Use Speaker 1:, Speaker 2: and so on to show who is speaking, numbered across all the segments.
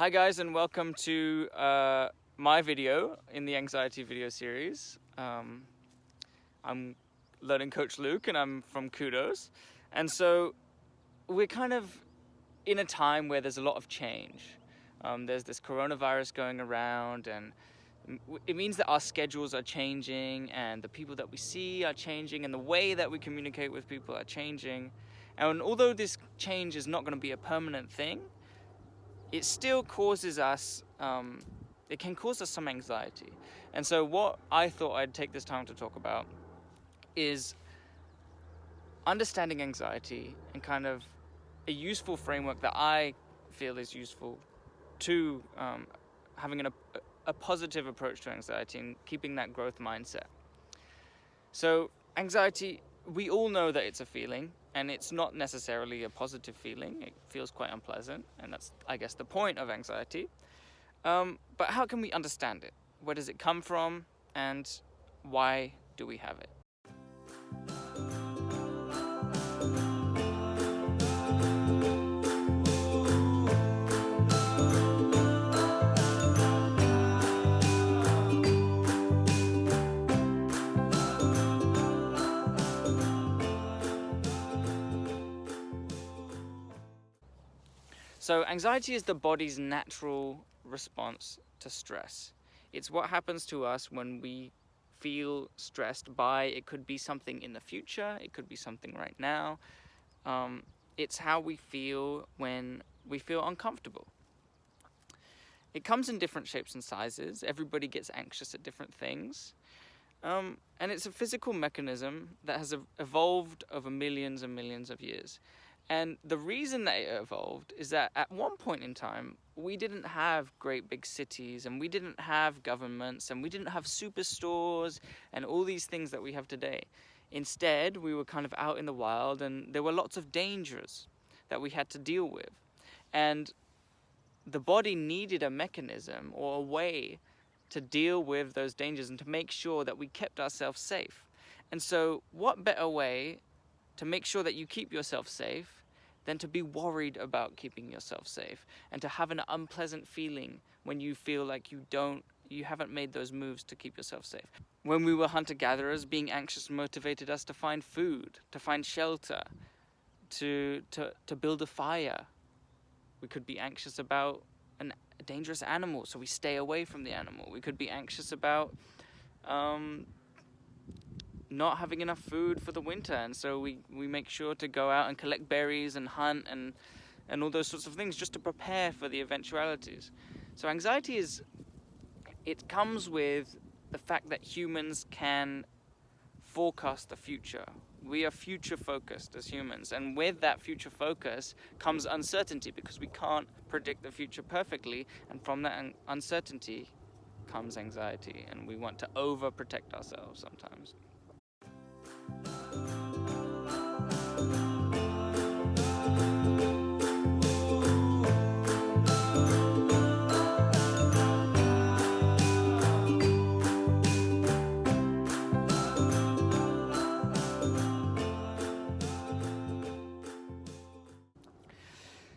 Speaker 1: Hi guys, and welcome to my video in the anxiety video series. I'm learning coach Luke and I'm from Kudoz. And so we're kind of in a time where there's a lot of change. There's this coronavirus going around, and it means that our schedules are changing and the people that we see are changing and the way that we communicate with people are changing. And although this change is not going to be a permanent thing, it still causes us, it can cause us some anxiety. And so what I thought I'd take this time to talk about is understanding anxiety and kind of a useful framework that I feel is useful to having a positive approach to anxiety and keeping that growth mindset. So anxiety, we all know that it's a feeling, and it's not necessarily a positive feeling. It feels quite unpleasant, and that's, I guess, the point of anxiety. But how can we understand it? Where does it come from, and why do we have it? So anxiety is the body's natural response to stress. It's what happens to us when we feel stressed by, it could be something in the future, it could be something right now. It's how we feel when we feel uncomfortable. It comes in different shapes and sizes. Everybody gets anxious at different things. And it's a physical mechanism that has evolved over millions and millions of years. And the reason that it evolved is that at one point in time, we didn't have great big cities, and we didn't have governments, and we didn't have superstores and all these things that we have today. Instead, we were kind of out in the wild, and there were lots of dangers that we had to deal with. And the body needed a mechanism or a way to deal with those dangers and to make sure that we kept ourselves safe. And so what better way to make sure that you keep yourself safe than to be worried about keeping yourself safe, and to have an unpleasant feeling when you feel like you haven't made those moves to keep yourself safe. When we were hunter-gatherers, being anxious motivated us to find food, to find shelter, to build a fire. We could be anxious about a dangerous animal, so we stay away from the animal. We could be anxious about not having enough food for the winter, and so we make sure to go out and collect berries and hunt and all those sorts of things just to prepare for the eventualities. So anxiety it comes with the fact that humans can forecast the future. We are future focused as humans, and with that future focus comes uncertainty, because we can't predict the future perfectly, and from that uncertainty comes anxiety, and we want to overprotect ourselves sometimes.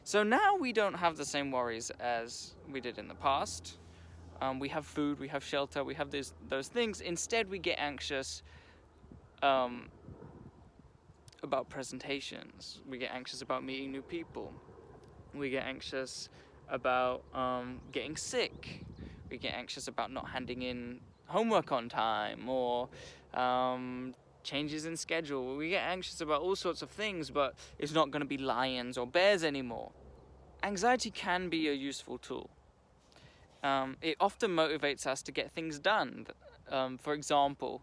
Speaker 1: So now we don't have the same worries as we did in the past. We have food, we have shelter, we have those things. Instead, we get anxious about presentations. We get anxious about meeting new people. We get anxious about getting sick. We get anxious about not handing in homework on time, or changes in schedule. We get anxious about all sorts of things, but it's not going to be lions or bears anymore. Anxiety can be a useful tool. It often motivates us to get things done. For example,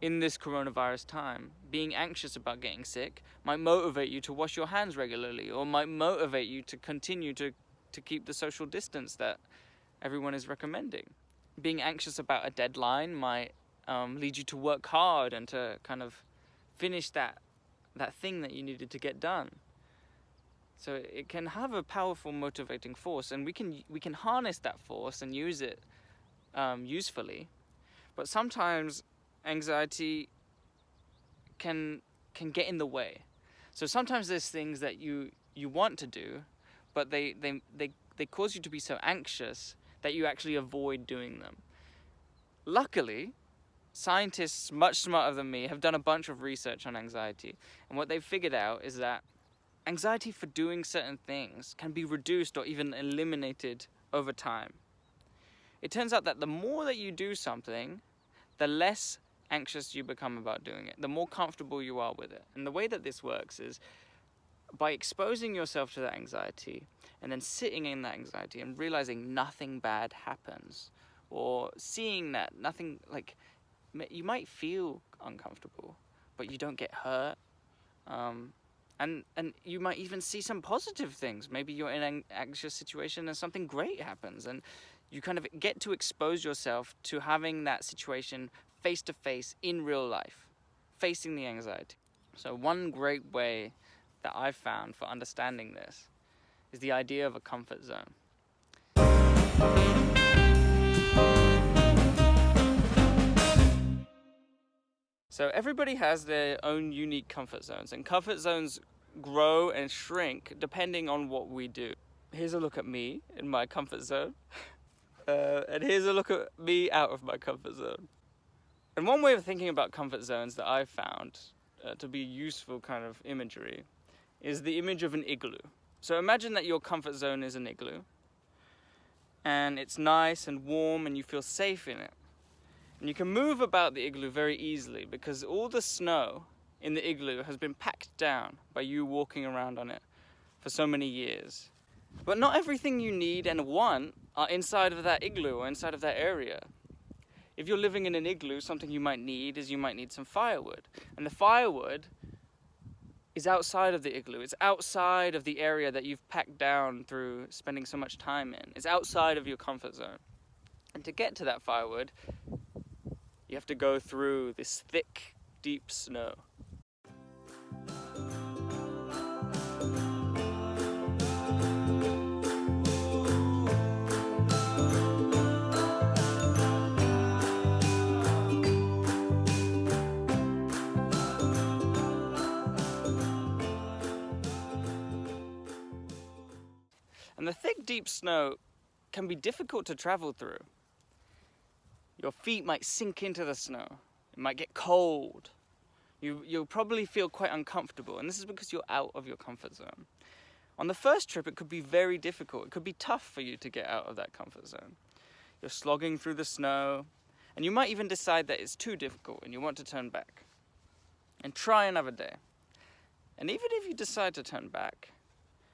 Speaker 1: in this coronavirus time, being anxious about getting sick might motivate you to wash your hands regularly, or might motivate you to continue to keep the social distance that everyone is recommending. Being anxious about a deadline might lead you to work hard and to kind of finish that thing that you needed to get done. So it can have a powerful motivating force, and we can harness that force and use it usefully. But sometimes anxiety can get in the way. So sometimes there's things that you want to do, but they they cause you to be so anxious that you actually avoid doing them. Luckily, scientists much smarter than me have done a bunch of research on anxiety, and what they've figured out is that anxiety for doing certain things can be reduced or even eliminated over time. It turns out that the more that you do something, the less anxious you become about doing it, the more comfortable you are with it. And the way that this works is by exposing yourself to that anxiety and then sitting in that anxiety and realizing nothing bad happens, or seeing that nothing, like, you might feel uncomfortable, but you don't get hurt. And you might even see some positive things. Maybe you're in an anxious situation and something great happens, and you kind of get to expose yourself to having that situation face to face in real life, facing the anxiety. So one great way that I've found for understanding this is the idea of a comfort zone. So everybody has their own unique comfort zones, and comfort zones grow and shrink depending on what we do. Here's a look at me in my comfort zone, and here's a look at me out of my comfort zone. And one way of thinking about comfort zones that I've found to be useful kind of imagery is the image of an igloo. So imagine that your comfort zone is an igloo, and it's nice and warm and you feel safe in it. And you can move about the igloo very easily because all the snow in the igloo has been packed down by you walking around on it for so many years. But not everything you need and want are inside of that igloo or inside of that area. If you're living in an igloo, something you might need is you might need some firewood. And the firewood is outside of the igloo. It's outside of the area that you've packed down through spending so much time in. It's outside of your comfort zone. And to get to that firewood, you have to go through this thick, deep snow. And the thick, deep snow can be difficult to travel through. Your feet might sink into the snow. It might get cold. You'll probably feel quite uncomfortable, and this is because you're out of your comfort zone. On the first trip, it could be very difficult. It could be tough for you to get out of that comfort zone. You're slogging through the snow, and you might even decide that it's too difficult and you want to turn back and try another day. And even if you decide to turn back,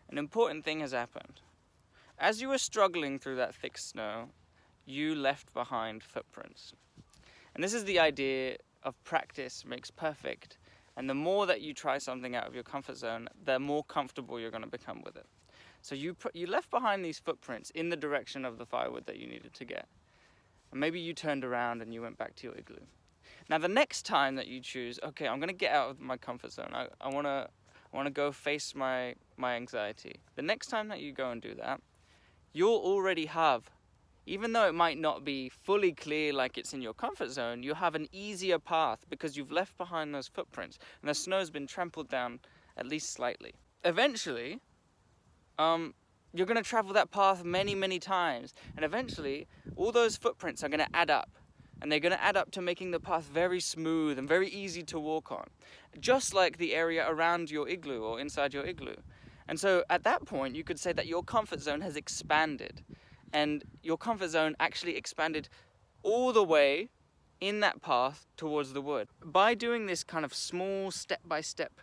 Speaker 1: an important thing has happened. As you were struggling through that thick snow, you left behind footprints. And this is the idea of practice makes perfect. And the more that you try something out of your comfort zone, the more comfortable you're going to become with it. So you left behind these footprints in the direction of the firewood that you needed to get. And maybe you turned around and you went back to your igloo. Now the next time that you choose, okay, I'm going to get out of my comfort zone. I want to go face my anxiety. The next time that you go and do that, you'll already have, even though it might not be fully clear like it's in your comfort zone, you'll have an easier path because you've left behind those footprints and the snow's been trampled down at least slightly. Eventually, you're going to travel that path many, many times, and eventually all those footprints are going to add up, and they're going to add up to making the path very smooth and very easy to walk on, just like the area around your igloo or inside your igloo. And so at that point, you could say that your comfort zone has expanded, and your comfort zone actually expanded all the way in that path towards the wood. By doing this kind of small step-by-step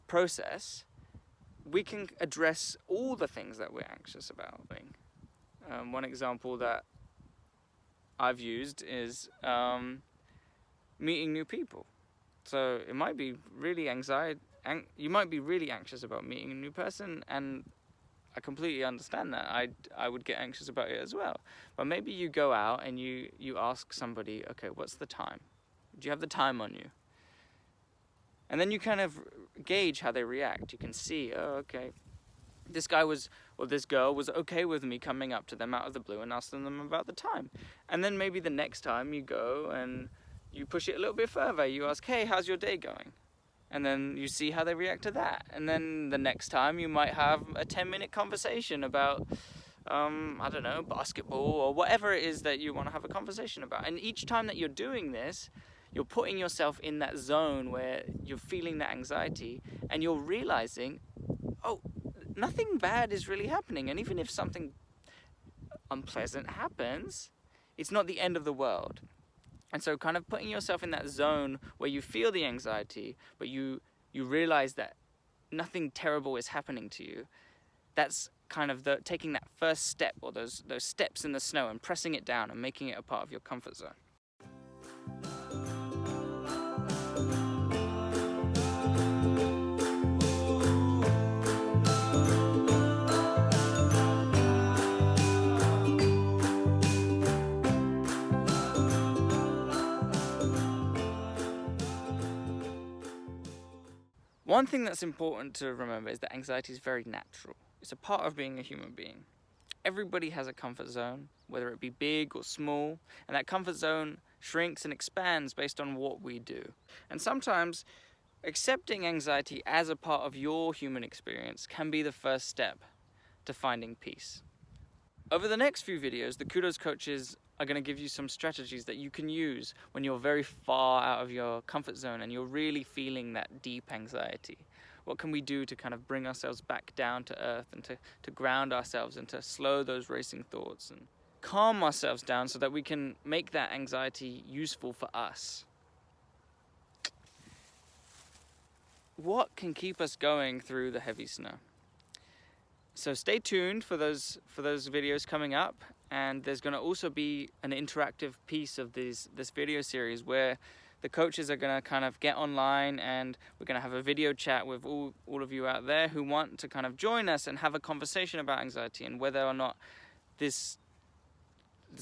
Speaker 1: process, we can address all the things that we're anxious about. One example that I've used is meeting new people. So it might be really you might be really anxious about meeting a new person, and I completely understand that. I would get anxious about it as well. But maybe you go out and you ask somebody, okay, what's the time? Do you have the time on you? And then you kind of gauge how they react. You can see, oh, okay, this guy or this girl was okay with me coming up to them out of the blue and asking them about the time. And then maybe the next time you go and you push it a little bit further. You ask, hey, how's your day going? And then you see how they react to that. And then the next time you might have a 10-minute conversation about I don't know, basketball or whatever it is that you want to have a conversation about. And each time that you're doing this, you're putting yourself in that zone where you're feeling that anxiety and you're realizing, oh, nothing bad is really happening. And even if something unpleasant happens, it's not the end of the world. And so kind of putting yourself in that zone where you feel the anxiety, but you realize that nothing terrible is happening to you. That's kind of taking that first step, or those steps in the snow, and pressing it down and making it a part of your comfort zone. One thing that's important to remember is that anxiety is very natural. It's a part of being a human being. Everybody has a comfort zone, whether it be big or small, and that comfort zone shrinks and expands based on what we do. And sometimes accepting anxiety as a part of your human experience can be the first step to finding peace. Over the next few videos, the Kudoz coaches are going to give you some strategies that you can use when you're very far out of your comfort zone and you're really feeling that deep anxiety. What can we do to kind of bring ourselves back down to earth and to ground ourselves and to slow those racing thoughts and calm ourselves down so that we can make that anxiety useful for us? What can keep us going through the heavy snow? So stay tuned for those videos coming up, and there's going to also be an interactive piece of this video series where the coaches are going to kind of get online, and we're going to have a video chat with all of you out there who want to kind of join us and have a conversation about anxiety and whether or not this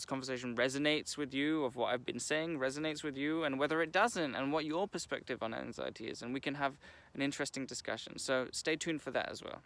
Speaker 1: conversation resonates with you, of what I've been saying resonates with you, and whether it doesn't, and what your perspective on anxiety is, and we can have an interesting discussion. So stay tuned for that as well.